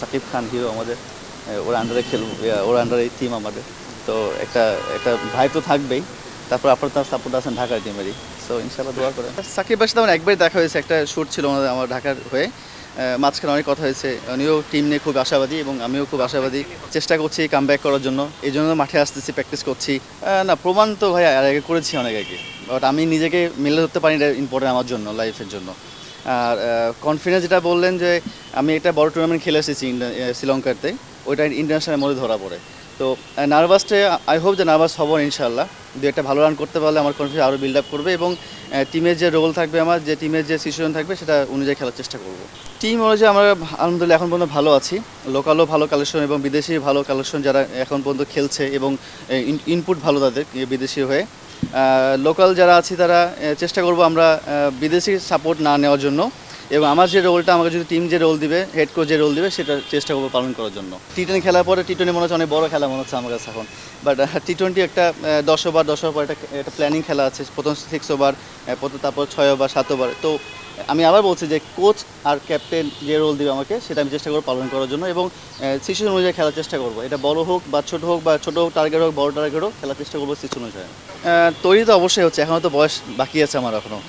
Shakib Khan hero আমাদের, ওর আন্ডারে খেলব, ওর আন্ডারে টিম আমাদের। তো একটা একটা ভাই তো থাকবেই। তারপর আপনার তার সাপোর্ট আছেন ঢাকার টিমেরই। সো ইনশাল্লাহ দোয়া করেন। সাকিব ভাইয়ের সাথে আমার একবারই দেখা হয়েছে, একটা শ্যুট ছিল ওনাদের আমার ঢাকার হয়ে। মাঝখানে অনেক কথা হয়েছে, উনিও টিম নিয়ে খুব আশাবাদী এবং আমিও খুব আশাবাদী। চেষ্টা করছি কাম ব্যাক করার জন্য, এই জন্য মাঠে আসতেছি, প্র্যাকটিস করছি। না প্রমাণ তো ভাই আর আগে করেছি অনেক আগে, বাট আমি নিজেকে মেলে ধরতে পারি, এটা ইম্পর্টেন্ট আমার জন্য, লাইফের জন্য। আর কনফিডেন্স যেটা বললেন যে আমি একটা বড় টুর্নামেন্ট খেলে এসেছি শ্রীলঙ্কাতে, ওইটা ইন্টারন্যাশনাল মধ্যে ধরা পড়ে। তো নার্ভাসটা, আই হোপ যে নার্ভাস হব ইনশাল্লাহ। দু একটা ভালো রান করতে পারলে আমার কনফিডেন্স আরও বিল্ড আপ করবে এবং টিমের যে রোল থাকবে, আমার যে টিমের যে সিচুয়েশন থাকবে সেটা অনুযায়ী খেলার চেষ্টা করব। টিম অনুযায়ী আমরা আলহামদুলিল্লাহ এখন পর্যন্ত ভালো আছি। লোকালও ভালো কালেকশন এবং বিদেশি ভালো কালেকশন যারা এখন পর্যন্ত খেলছে এবং ইনপুট ভালো তাদের বিদেশি হয়ে। লোকাল যারা আছি তারা চেষ্টা করব আমরা বিদেশি সাপোর্ট না নেওয়ার জন্য, এবং আমার যে রোলটা, আমাকে যদি টিম যে রোল দিবে, হেড কোচ যে রোল দিবে, সেটা চেষ্টা করবো পালন করার জন্য। টি-20 খেলার পরে টি-20 মনে হচ্ছে অনেক বড় খেলা মনে হচ্ছে আমার কাছে এখন, বাট টি-20 একটা 10 ওভার একটা প্ল্যানিং খেলা আছে। প্রথম 6 ওভার, তারপর 6 ওভার, 7 ওভার। তো আমি আবার বলছি যে কোচ আর ক্যাপ্টেন যে রোল দিবে আমাকে, সেটা আমি চেষ্টা করবো পালন করার জন্য এবং সিচুয়েশন অনুযায়ী খেলার চেষ্টা করবো। এটা বড় হোক বা ছোট হোক, বা ছোটো টার্গেট হোক বড় টার্গেট হোক, খেলার চেষ্টা করবো সিচুয়েশন অনুযায়ী। তৈরি তো অবশ্যই হচ্ছে, এখনও তো বয়স বাকি আছে আমার এখনও।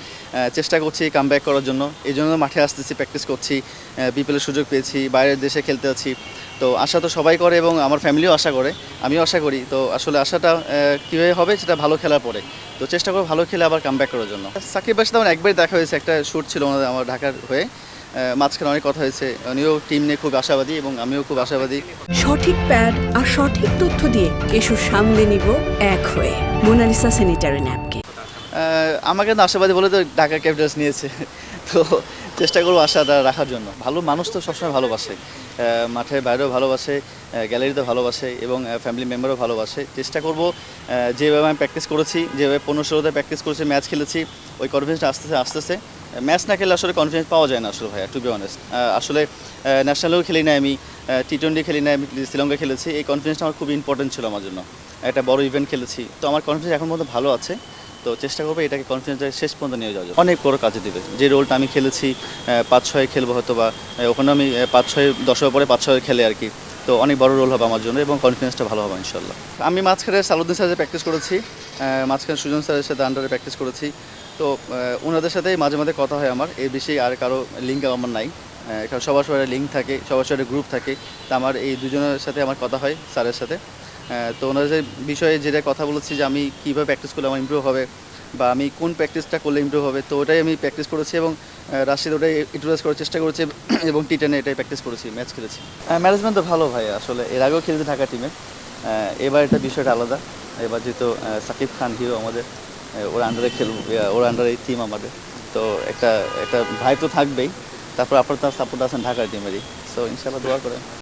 চেষ্টা করছি কাম ব্যাক করার জন্য, এই জন্য মাঠে আসতেছি, প্র্যাকটিস করছি। বিপিএলের সুযোগ পেয়েছি, বাইরের দেশে খেলতে আছি। তো আশা তো সবাই করে এবং আমার ফ্যামিলিও আশা করে, আমিও আশা করি। তো আসলে আশাটা কীভাবে হবে সেটা ভালো খেলার পরে। তো চেষ্টা করবো ভালো খেলে আবার কাম ব্যাক করার জন্য। সাকিব ভাইয়ের সাথে আমার একবারই দেখা হয়েছে, একটা শ্যুট ছিল ওনাদের আমার ঢাকার হয়ে। মাঝখানে অনেক কথা হয়েছে, উনিও টিম নিয়ে খুব আশাবাদী এবং আমিও খুব আশাবাদী। সঠিক প্যাড আর সঠিক তথ্য দিয়ে কেশু সামলে নিব এক হয়ে। Monalisa sanitary napkin. আমাকে তো আশাবাদী বলে তো ঢাকা ক্যাপিটালস নিয়েছে। তো চেষ্টা করবো আশাটা রাখার জন্য। ভালো মানুষ তো সবসময় ভালোবাসে, মাঠের বাইরেও ভালোবাসে, গ্যালারিতেও ভালোবাসে এবং ফ্যামিলি মেম্বারও ভালোবাসে। চেষ্টা করব যেভাবে আমি প্র্যাকটিস করেছি, যেভাবে 15-16তে প্র্যাকটিস করেছি, ম্যাচ খেলেছি, ওই কনফিডেন্সটা আস্তে ম্যাচ না খেলে আসলে কনফিডেন্স পাওয়া যায় না আসলে ভাইয়া, টু বি অনেস্ট। আসলে ন্যাশনালেও খেলি না আমি, টি-20 খেলি না, আমি শ্রীলঙ্কা খেলেছি। এই কনফিডেন্সটা আমার খুব ইম্পর্টেন্ট ছিল আমার জন্য। একটা বড় ইভেন্ট খেলেছি, তো আমার কনফিডেন্স এখন পর্যন্ত ভালো আছে। তো চেষ্টা করবো এটাকে কনফিডেন্স শেষ পর্যন্ত নিয়ে যাওয়া যায়। অনেক বড় কাজে দেবে যে রোলটা আমি খেলেছি, 5-6 খেলবো হয়তো, বা ওখানে আমি 5-6 10 ওভার পরে 5-6 খেলে আর কি। তো অনেক বড় রোল হবে আমার জন্য এবং কনফিডেন্সটা ভালো হবে ইনশাল্লাহ। আমি মাঝখানে সালাউদ্দিন স্যারের প্র্যাকটিস করেছি, মাঝখানে সুজন স্যারের সাথে আন্ডারে প্র্যাকটিস করেছি। তো ওনাদের সাথেই মাঝে মাঝে কথা হয় আমার, এই বিষয়ে আর কারো লিঙ্ক আমার নাই। কারণ সবার লিঙ্ক থাকে, সবার গ্রুপ থাকে। তা আমার এই দুজনের সাথে আমার কথা হয়, স্যারের সাথে। তো ওনাদের বিষয়ে যেটা কথা বলেছি যে আমি কীভাবে প্র্যাকটিস করলে আমার ইমপ্রুভ হবে, বা আমি কোন প্র্যাকটিসটা করলে ইমপ্রুভ হবে, তো ওটাই আমি প্র্যাকটিস করেছি এবং রাশিদ ওটাই ইউটিলাইজ করার চেষ্টা করেছে এবং টি-10 এটাই প্র্যাকটিস করেছি, ম্যাচ খেলেছি। ম্যানেজমেন্ট তো ভালো ভাই, আসলে এর আগেও খেলেছি ঢাকা টিমে। এবার এটা বিষয়টা আলাদা। এবার যেহেতু সাকিব খান হিরো আমাদের, ওর আন্ডারে খেলব, ওর আন্ডারে টিম আমাদের। তো একটা একটা ভাই তো থাকবেই। তারপর আপনার তার সাপোর্ট আছেন ঢাকার টিমেরই। সো ইনশাল্লাহ দোয়া করেন।